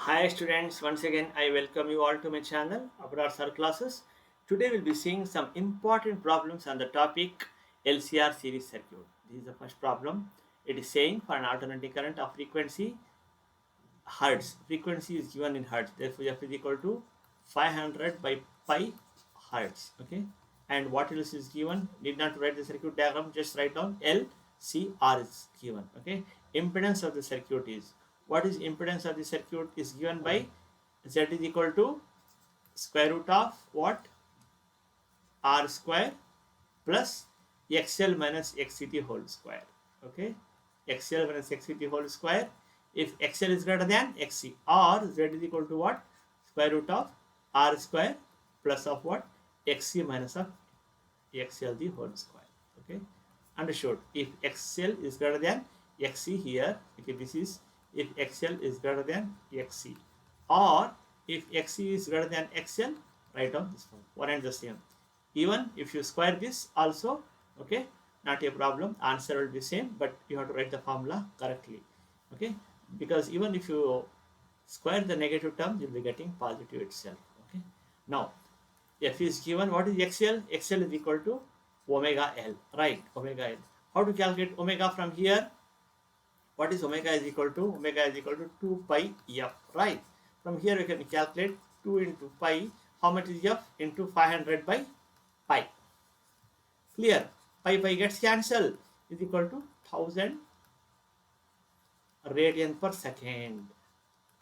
Hi students, once again I welcome you all to my channel Abrar Sir Classes. Today we'll be seeing some important problems on the topic LCR series circuit. This is the first problem. It is saying for an alternating current of frequency hertz. Frequency is given in hertz. Therefore F is equal to 500 by pi hertz. Okay. And what else is given? Need not write the circuit diagram. Just write down LCR is given. Okay. Impedance of the circuit is, what is impedance of the circuit is given by Z is equal to square root of what? R square plus XL minus XCT whole square. Okay. XL minus XCT whole square. If XL is greater than XC, or Z is equal to what? Square root of R square plus of what? XC minus of XL the whole square. Okay. Understood. If XL is greater than XC here, okay, this is if XL is greater than XC, or if XC is greater than XL, write down this one. One and the same. Even if you square this also, okay, not a problem. Answer will be same, but you have to write the formula correctly. Okay, because even if you square the negative term, you'll be getting positive itself. Okay. Now F is given. What is XL? XL is equal to omega L, right? Omega L. How to calculate omega from here? What is omega is equal to? Omega is equal to 2 pi F, right? From here we can calculate 2 into pi. How much is F? Into 500 by pi. Clear? Pi gets cancelled, is equal to 1000 radian per second.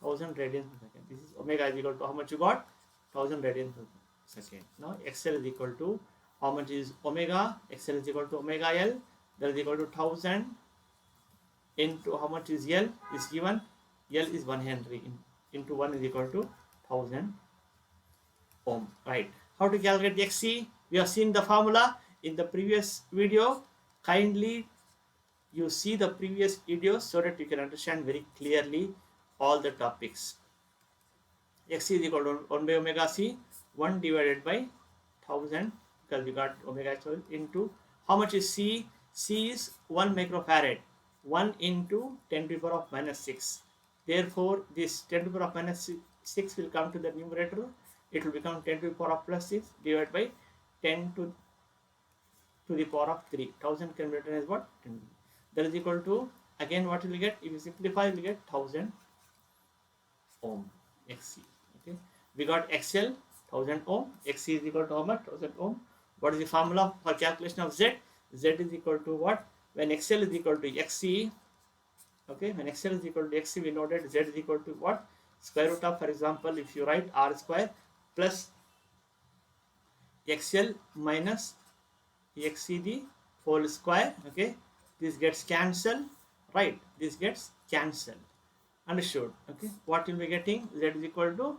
1000 radians per second. This is omega is equal to how much you got? 1000 radians per second. Now XL is equal to how much is omega? XL is equal to omega L. That is equal to 1000 into how much is L is given. L is 1 Henry into 1 is equal to 1000 ohm. Right. How to calculate the XC? We have seen the formula in the previous video. Kindly you see the previous videos so that you can understand very clearly all the topics. Xc is equal to 1 by omega c, 1 divided by 1000, because we got omega into how much is c? C is 1 microfarad. 1 into 10 to the power of minus 6. Therefore, this 10 to the power of minus 6 will come to the numerator. It will become 10 to the power of plus 6 divided by 10 to the power of 3. 1000 can be written as what? 10. That is equal to, again what will get? If you simplify, you will get 1000 ohm Xc. Okay, we got XL 1000 ohm. Xc is equal to how much? 1000 ohm. What is the formula for calculation of Z? Z is equal to what? When XL is equal to Xc, okay, when XL is equal to Xc, we know that Z is equal to what? Square root of, for example, if you write R square plus XL minus Xc the whole square. Okay, this gets cancelled, right? This gets cancelled. Understood? Okay, what will be getting? Z is equal to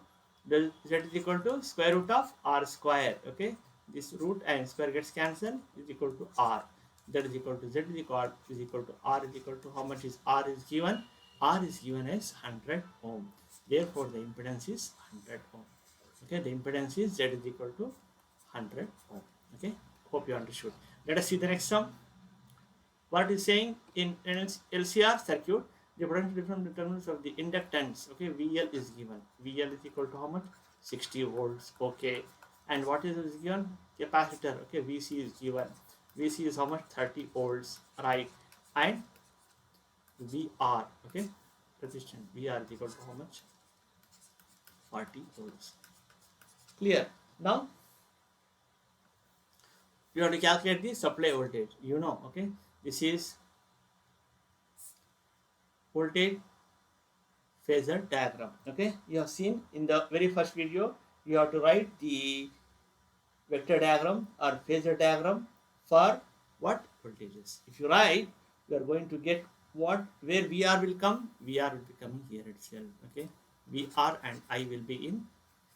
Z is equal to square root of R square. Okay, this root and square gets cancelled, is equal to R. That is equal to Z is equal to R is equal to how much is R is given? R is given as 100 ohm. Therefore, the impedance is 100 ohm. Okay, the impedance is Z is equal to 100 ohm. Okay, hope you understood. Let us see the next sum. What is saying in LCR circuit, the potential difference determinants of the inductance. Okay, VL is given. VL is equal to how much? 60 volts. Okay, and what is given? Capacitor. Okay, VC is given. VC is how much? 30 volts. Right, and VR. Okay, resistance VR is equal to how much? 40 volts. Clear? Now you have to calculate the supply voltage. You know, okay, this is voltage phasor diagram. Okay, you have seen in the very first video, you have to write the vector diagram or phasor diagram for what? Voltages. If you write, you are going to get what? Where VR will come? VR will be coming here itself. Okay, VR and I will be in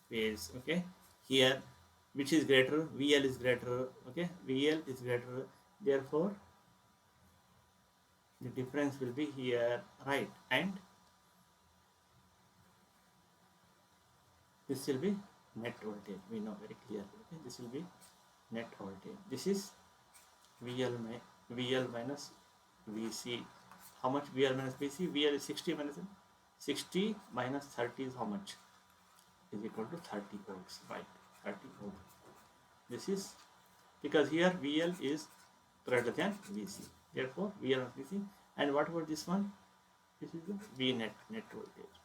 phase. Okay, here which is greater? VL is greater. Okay, VL is greater. Therefore, the difference will be here, right? And this will be net voltage. We know very clearly. Okay, this will be net voltage. This is VL minus VC. How much VL minus VC? VL is 60 minus 60 minus 30 is how much? Is equal to 30 volts, right? 30 volts. This is because here VL is greater than VC. Therefore, VL and VC. And what about this one? This is the V net voltage.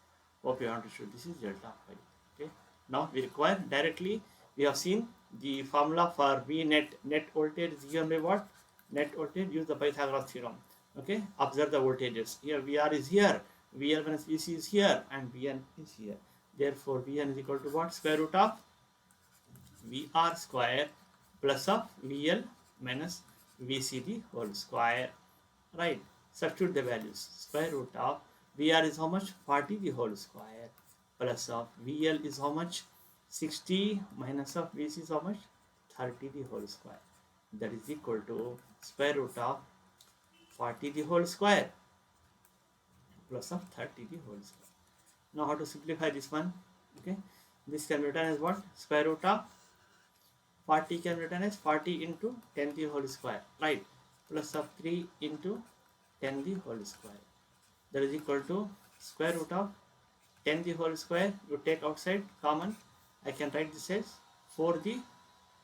Hope you understood. This is delta phi. Okay. Now we require directly. We have seen the formula for V net voltage is given by what? Net voltage. Use the Pythagoras theorem. Okay. Observe the voltages. Here VR is here. VL minus VC is here, and VN is here. Therefore, VN is equal to what? Square root of VR square plus of VL minus VCD whole square. Right. Substitute the values. Square root of VR is how much? 40 the whole square plus of VL is how much? 60 minus of VC is how much? 30 the whole square. That is equal to square root of 40 the whole square plus of 30 the whole square. Now how to simplify this one? Okay. This can be written as what? Square root of 40 can be written as 40 into 10 the whole square. Right. Plus of 3 into 10 the whole square. That is equal to square root of 10 the whole square. You take outside common. I can write this as 4 the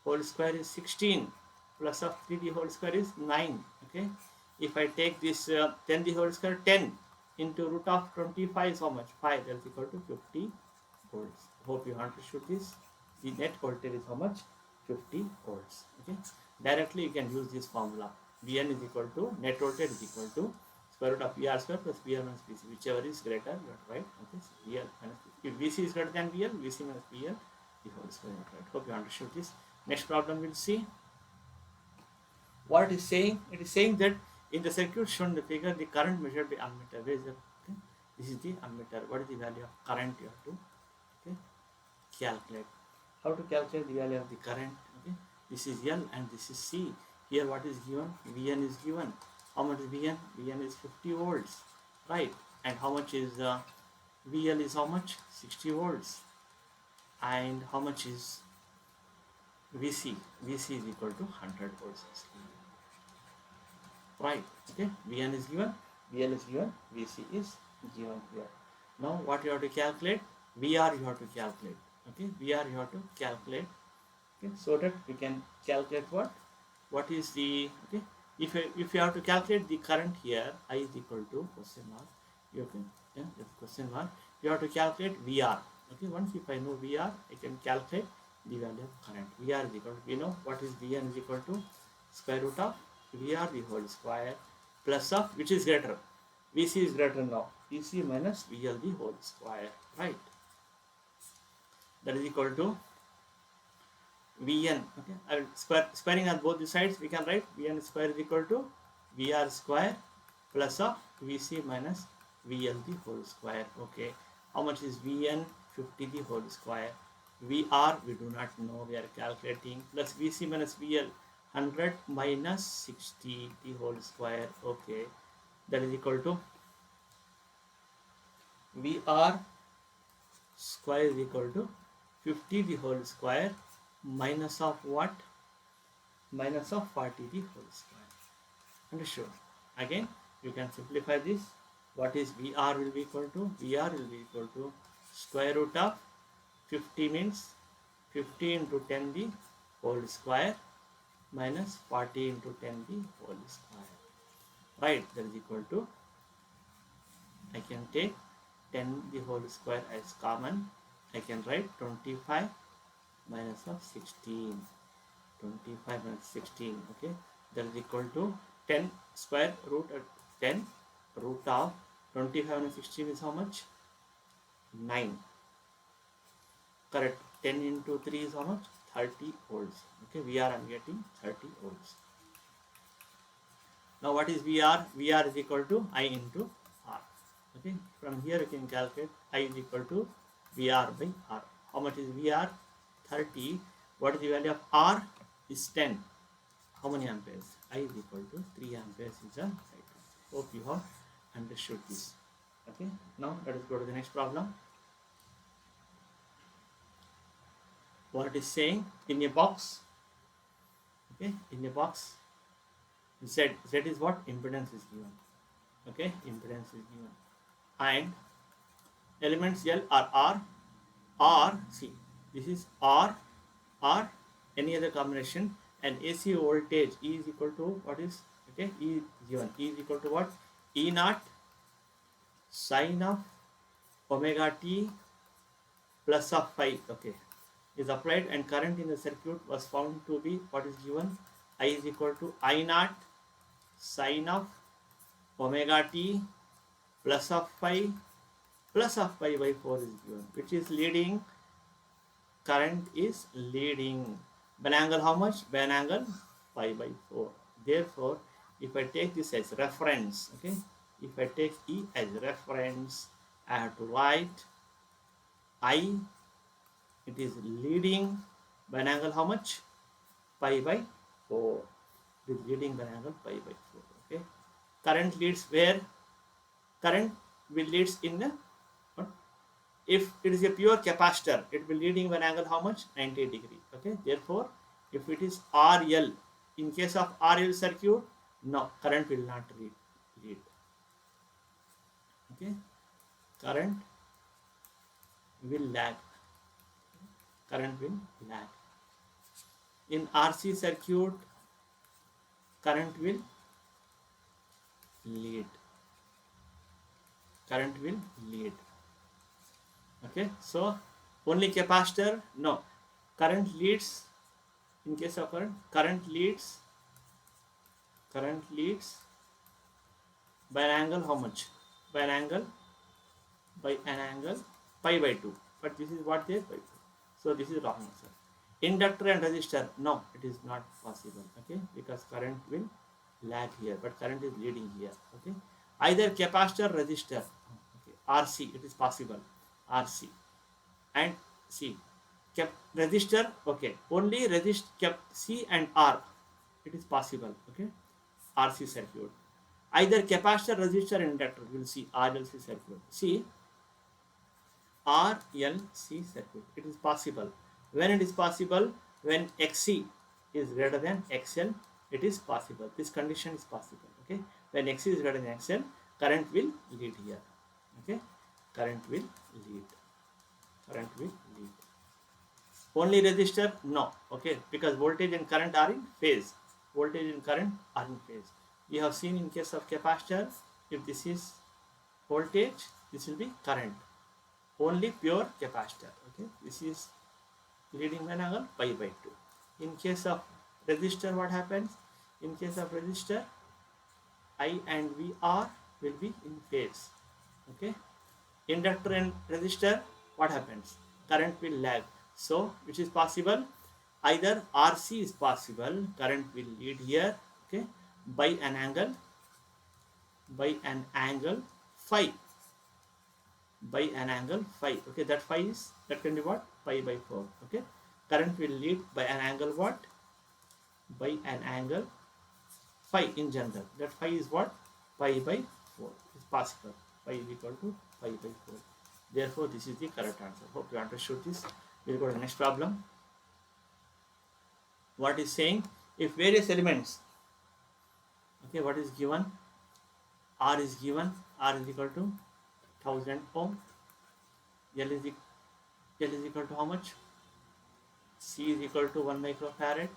whole square is 16 plus of 3 the whole square is 9. Okay. If I take this 10 the whole square, 10 into root of 25 is how much? 5. That is equal to 50 volts. Hope you understood this. The net voltage is how much? 50 volts. Okay. Directly you can use this formula. Vn is equal to net voltage is equal to square root of VR square plus VR minus VC, whichever is greater, you are right. Okay, so VL minus if VC is greater than VL, VC minus VL, the whole square, right. Hope you understood this. Next problem we'll see. What it is saying? It is saying that in the circuit shown in the figure, the current measured by ammeter. Where is the? Okay, this is the ammeter. What is the value of current you have to calculate? How to calculate the value of the current? Okay, this is L and this is C. Here what is given? Vn is given. How much is Vn? Vn is 50 volts, right? And how much is VL is how much? 60 volts. And how much is VC? VC is equal to 100 volts. Right, okay? Vn is given, VL is given, VC is given here. Now what you have to calculate? VR you have to calculate. Okay, VR you have to calculate. Okay, so that we can calculate what is the, okay, if you have to calculate the current here, I is equal to question mark, you can, yeah, question mark, you have to calculate VR. Okay, once if I know VR, I can calculate the value of current. VR is equal to, we know what is Vn is equal to square root of VR the whole square plus of, which is greater, VC is greater now, VC minus VL the whole square, right? That is equal to Vn. Okay, I will squaring on both the sides. We can write Vn square is equal to VR square plus of VC minus VL the whole square. Okay, how much is Vn? 50 the whole square. VR we do not know. We are calculating plus VC minus VL 100 minus 60 the whole square. Okay, that is equal to VR square is equal to 50 the whole square minus of what? Minus of 40 the whole square. Understood? Again, you can simplify this. What is VR will be equal to? VR will be equal to square root of 50 means 50 into 10 the whole square minus 40 into 10 the whole square. Right, that is equal to, I can take 10 the whole square as common. I can write 25 minus of 16. 25 minus 16. Okay, that is equal to 10 square root of 10 root of 25 minus 16 is how much? 9. Correct. 10 into 3 is how much? 30 volts. Okay, VR I am getting 30 volts. Now what is VR? VR is equal to I into R. Okay, from here you can calculate I is equal to VR by R. How much is VR? 30. What is the value of R? Is 10. How many amperes? I is equal to 3 amperes is a right. Hope you have understood this. Okay, now let us go to the next problem. What it is saying in a box. Okay, in a box, Z is what? Impedance is given. Okay, impedance is given, and Elements L are R, see, this is R, any other combination, and AC voltage E is equal to what is, okay, E given, E is equal to what? E naught sine of omega t plus of phi, okay, is applied, and current in the circuit was found to be what is given, I is equal to I naught sine of omega t plus of pi by 4 is given, which is leading, current is leading by an angle how much? By an angle pi by 4. Therefore, if I take this as reference, okay, if I take E as reference, I have to write I, it is leading by an angle how much? Pi by 4. It is leading by an angle pi by 4. Okay. Current leads where? Current will leads in the, if it is a pure capacitor, it will leading by an angle how much? 90 degree. Okay. Therefore, if it is RL, in case of RL circuit, no, current will not lead. Okay. Current will lag. Current will lag. In RC circuit, current will lead. Current will lead. Okay. So, only capacitor, no. Current leads, in case of current leads by an angle how much? By an angle pi by 2. But this is what they by 2. So this is wrong answer. Inductor and resistor, no, it is not possible. Okay, because current will lag here, but current is leading here. Okay, either capacitor, resistor. Okay, RC, it is possible. RC and C. Resistor, okay, only resist C and R, it is possible. Okay, RC circuit. Either capacitor, resistor, and inductor. We'll see RLC circuit. See, RLC circuit. It is possible. When it is possible? When XC is greater than XL, it is possible. This condition is possible. Okay. When XC is greater than XL, current will lead here. Okay. Current will lead. Current will lead. Only resistor? No. Okay. Because voltage and current are in phase. Voltage and current are in phase. We have seen in case of capacitor, if this is voltage, this will be current. Only pure capacitor. Okay, this is leading by an angle pi by 2. In case of resistor, what happens? In case of resistor, I and VR will be in phase. Okay, inductor and resistor, what happens? Current will lag. So, which is possible? Either RC is possible, current will lead here. Okay, by an angle phi. By an angle phi. Okay, that phi is, that can be what? Pi by 4. Okay, current will lead by an angle what? By an angle phi in general. That phi is what? Pi by 4. It's possible. Phi is equal to pi by 4. Therefore, this is the correct answer. Hope you understood this. We'll go to the next problem. What is saying? If various elements, okay, what is given? R is given. R is equal to 1000 ohm. L is equal to how much? C is equal to 1 microfarad.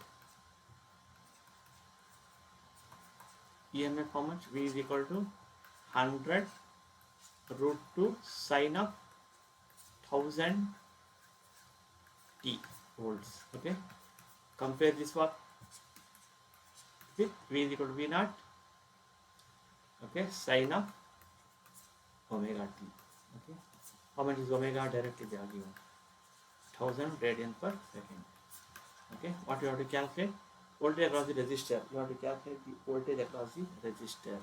EMF how much? V is equal to 100 root 2 sine of 1000 t volts. Okay, compare this one with V is equal to V naught. Okay, sine of omega t. Okay, how much is omega? Directly they are given 1000 radian per second. Okay, what you have to calculate? Voltage across the resistor. You have to calculate the voltage across the resistor.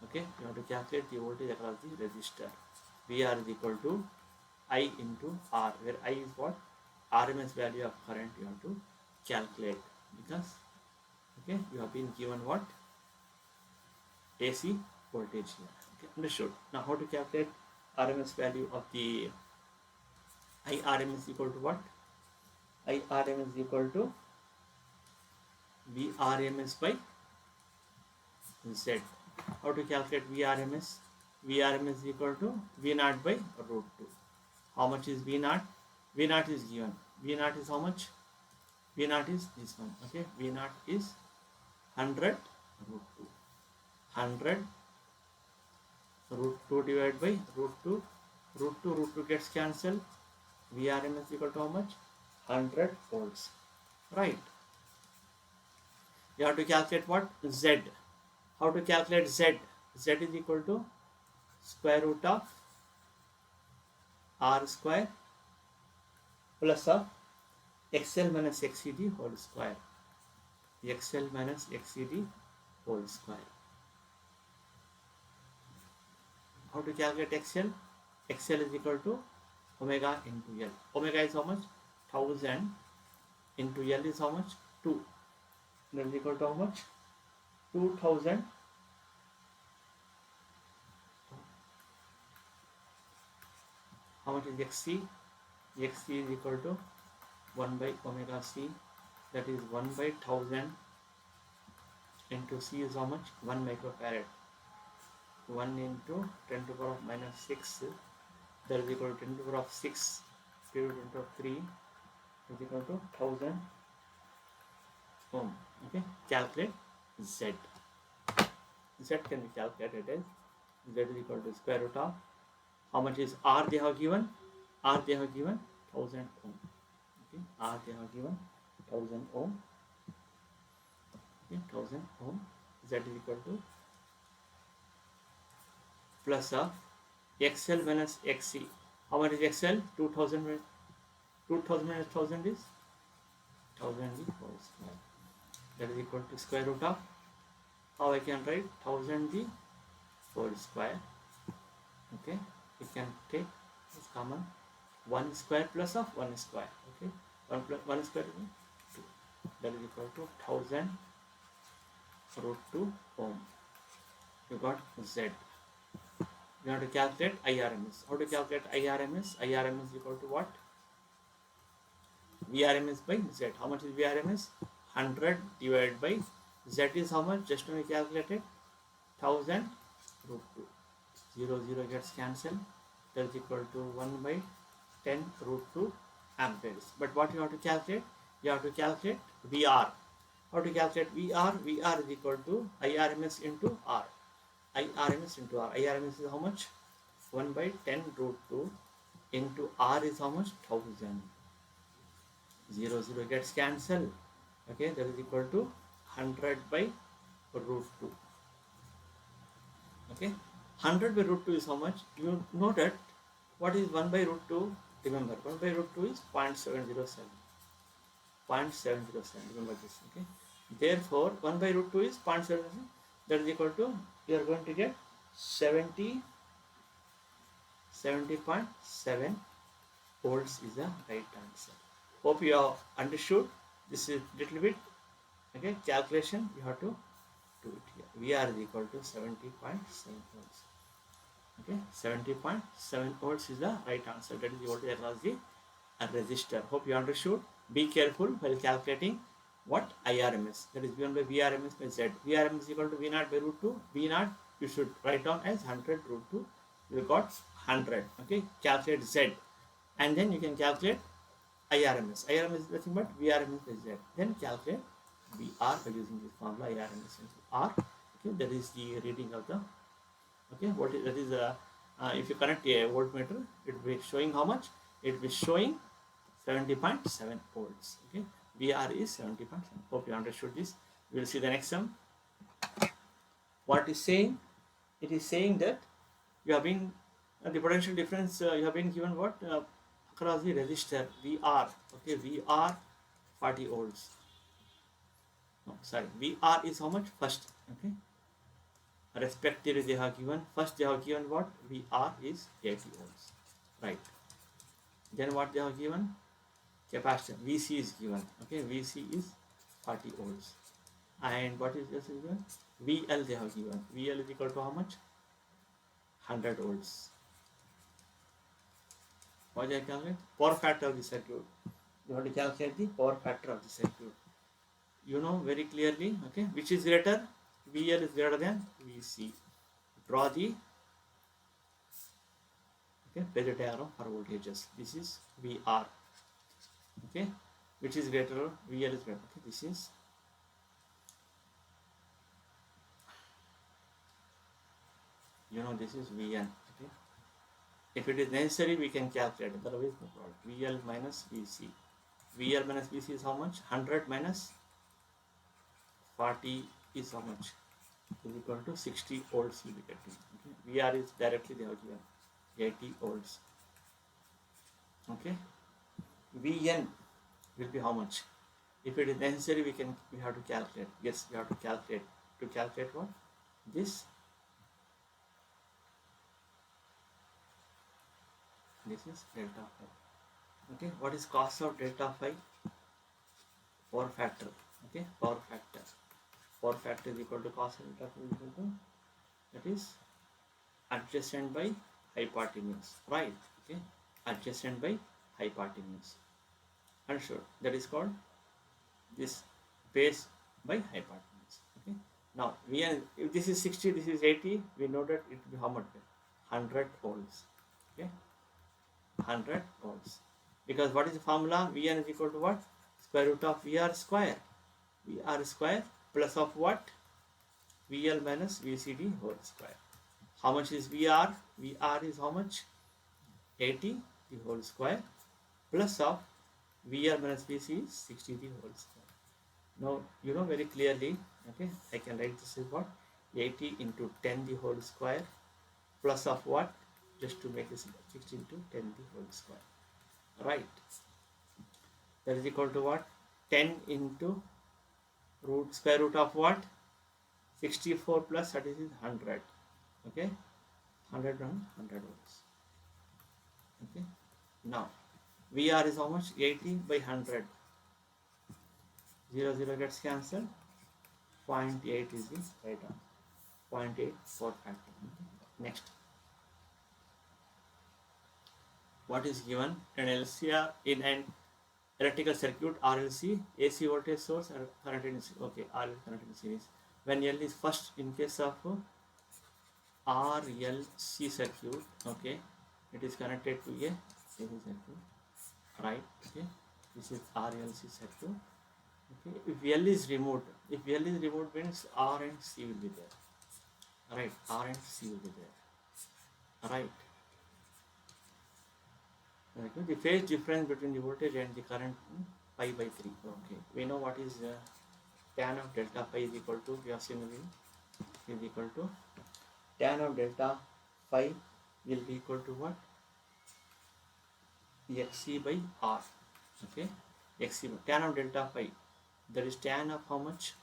Okay, you have to calculate the voltage across the resistor. VR is equal to I into R, where I is what? RMS value of current you have to calculate, because okay, you have been given what? AC voltage here. Okay, understood. Now how to calculate RMS value of the IRMS equal to what? IRMS is equal to VRMS by Z. How to calculate VRMS? Vrms is equal to V naught by root 2. How much is V naught? V naught is given. V naught is how much? V naught is this one. Okay, V naught is 100 root 2. 100 root 2 divided by root 2. Root 2 gets cancelled. Vrms is equal to how much? 100 volts. Right. You have to calculate what? Z. How to calculate Z? Z is equal to square root of R square plus of XL minus XCD whole square. XL minus XCD whole square. How to calculate XL? XL is equal to omega into L. Omega is how much? 1000 into L is how much? 2. That is equal to how much? 2000. How much is XC? XC is equal to 1 by omega C. That is 1 by 1000 into C is how much? 1 microfarad. 1 into 10 to the power of minus 6. That is equal to 10 to the power of 6 divided into 3 is equal to 1000 ohm. Okay, calculate Z. Z can be calculated as Z is equal to square root of how much is R they have given? R they have given 1000 ohm. Okay, R they have given 1000 ohm. Okay, 1000 ohm. Z is equal to plus of XL minus XC. How much is XL? 2000 minus 1000 is 1000 is whole square. That is equal to square root of how I can write 1000 the whole square. Okay, we can take this common 1 square plus of 1 square. Okay, 1 plus 1 square is 2. That is equal to 1000 root 2 ohm. You got Z. You have to calculate IRMS. How to calculate IRMS? IRMS is equal to what? Vrms by Z. How much is Vrms? 100 divided by Z is how much? Just now we calculated 1000 root 2. 0 gets cancelled. That is equal to 1 by 10 root 2 amperes. But what you have to calculate? You have to calculate VR. How to calculate VR? VR is equal to IRMS into R. IRMS into R. IRMS is how much? 1 by 10 root 2 into R is how much? 1000. 0 gets cancelled. Okay, that is equal to 100 by root 2. Okay, 100 by root 2 is how much? You know that what is 1 by root 2? Remember, 1 by root 2 is 0.707. 0.707. Remember this. Okay, therefore 1 by root 2 is 0.707. That is equal to, you are going to get 70.7 volts is the right answer. Hope you have understood. This is little bit, okay, calculation you have to do it here. VR is equal to 70.7 volts. Okay, 70.7 volts is the right answer. That is the voltage across the resistor. Hope you understood. Be careful while calculating what IRMS. That is V1 by Vrms by Z. Vrms is equal to V naught by root 2. V naught you should write down as 100 root 2. You got 100. Okay, calculate Z, and then you can calculate IRMS. IRMS is nothing but Vrms by Z. Then calculate VR by using this formula IRMS into R. Okay, that is the reading of the, okay, what is that is if you connect a voltmeter, it will be showing how much? It will be showing 70.7 volts. Okay, VR is 70.7. Hope you understood this. We will see the next sum. What is saying? It is saying that you have been the potential difference. You have been given what across the resistor VR. Okay, VR 40 volts. No, sorry, VR is how much? First. Okay, respectively they have given. First they have given what? VR is 80 volts. Right. Then what they have given? Capacitor VC is given. Okay, VC is 40 volts. And what is this given? VL they have given. VL is equal to how much? 100 volts. What do I calculate? Power factor of the circuit. You have to calculate the power factor of the circuit. You know very clearly. Okay, which is greater? VL is greater than VC. Draw the Okay, phasor diagram for voltages. This is VR. Okay, which is greater, VL is greater. Okay, this is this is Vn. Okay, if it is necessary, we can calculate. Otherwise, no problem. VL minus VC. VL minus VC is how much? 100 minus 40 is how much? Is equal to 60 volts will be getting. Okay, VR is directly they have given 80 volts. Okay, Vn will be how much? If it is necessary, we have to calculate. Yes, we have to calculate. To calculate what? This is delta phi. Okay, what is cos of delta phi? Power factor. Okay, power factor. Power factor is equal to cos of delta phi is equal to, that is adjacent by hypotenuse. Right. Okay, adjacent by hypotenuse. Understood? That is called this base by hypotenuse. Okay. Now if this is 60, this is 80, we know that it will be how much? 100 volts. Okay, 100 volts. Because what is the formula? Vn is equal to what? Square root of VR square. VR square plus of what? VL minus VCD whole square. How much is VR? VR is how much? 80 the whole square plus of VR minus VC is 60 the whole square. Now you know very clearly, okay, I can write this is what? 80 into 10 the whole square plus of what? Just to make this 60 into 10 the whole square. Right. That is equal to what? 10 into square root of what? 64 plus 30 is 100. Okay, 100 on 100 volts. Okay, now VR is how much? 80 by 100. 0 gets cancelled. 0.8 is the right answer. 0.8 for factor. Next, what is given in LCR in an electrical circuit RLC, AC voltage source and current in okay, RL current in series. When L is first in case of RLC circuit, okay, it is connected to a AC circuit, right? Okay, this is RLC circuit. Okay, if L is removed, means R and C will be there, right? R and C will be there, right? Okay. The phase difference between the voltage and the current pi by 3. Okay, we know what is tan of delta phi is equal to, we have seen is equal to tan of delta phi will be equal to what? Xc by R. Okay, Xc by tan of delta phi, that is tan of how much?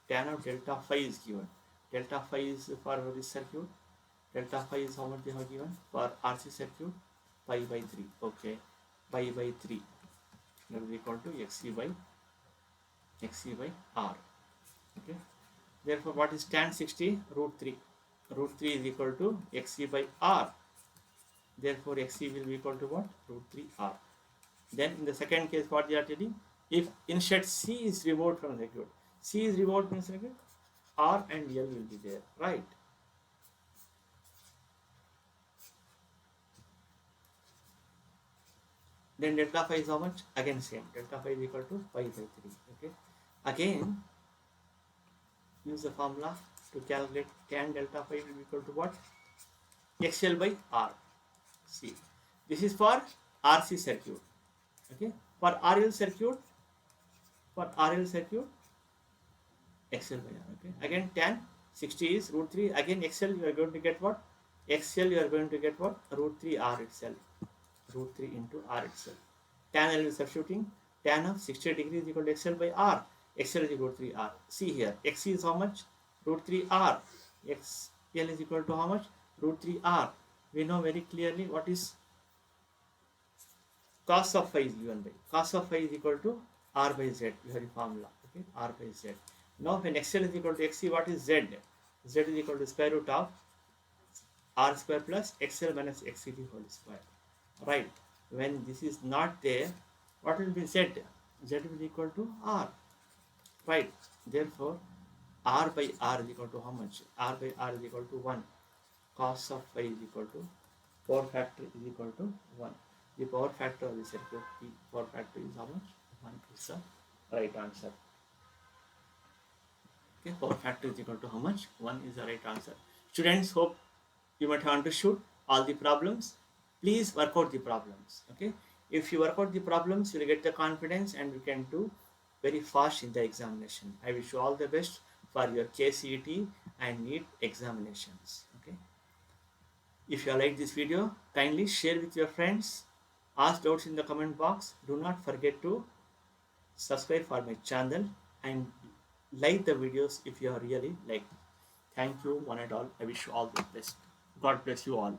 Tan of delta phi is given. Delta phi is for this circuit. Delta phi is how much they have given for RC circuit? Pi by 3. Okay, pi by 3 that is equal to Xc by R. Okay, therefore what is tan 60? Root 3. Root 3 is equal to Xc by R. Therefore Xc will be equal to what? Root 3 R. Then in the second case, what they are telling? If instead C is removed from the circuit, C is removed from the circuit, R and L will be there, right? Then delta phi is how much? Again same. Delta phi is equal to pi by 3. Okay. Again, use the formula to calculate tan delta phi will be equal to what? XL by R. See, this is for RC circuit. Okay. For RL circuit, XL by R. Okay. Again, tan 60 is root 3. Again, XL you are going to get what? XL you are going to get what? Root 3 R itself. Root 3 into R itself. Tan L is substituting. Tan of 60 degrees is equal to XL by R. XL is equal to 3 R. See here, XC is how much? Root 3 R. XL is equal to how much? Root 3 R. We know very clearly what is cos of phi is given by. Cos of phi is equal to R by Z. You have the formula. Okay, R by Z. Now when XL is equal to XC, what is Z? Z is equal to square root of R square plus XL minus XCD whole square. Right. When this is not there, what will be Z? Z will be equal to R. Right. Therefore, R by R is equal to how much? R by R is equal to 1. Cos of phi is equal to Power factor is equal to 1. The power factor of the circuit, the power factor is how much? 1 is the right answer. Okay, power factor is equal to how much? 1 is the right answer. Students, hope you might have understood all the problems. Please work out the problems. Okay, if you work out the problems, you will get the confidence and you can do very fast in the examination. I wish you all the best for your KCET and NEET examinations. Okay, if you like this video, kindly share with your friends. Ask doubts in the comment box. Do not forget to subscribe for my channel and like the videos if you are really like. Thank you one and all. I wish you all the best. God bless you all.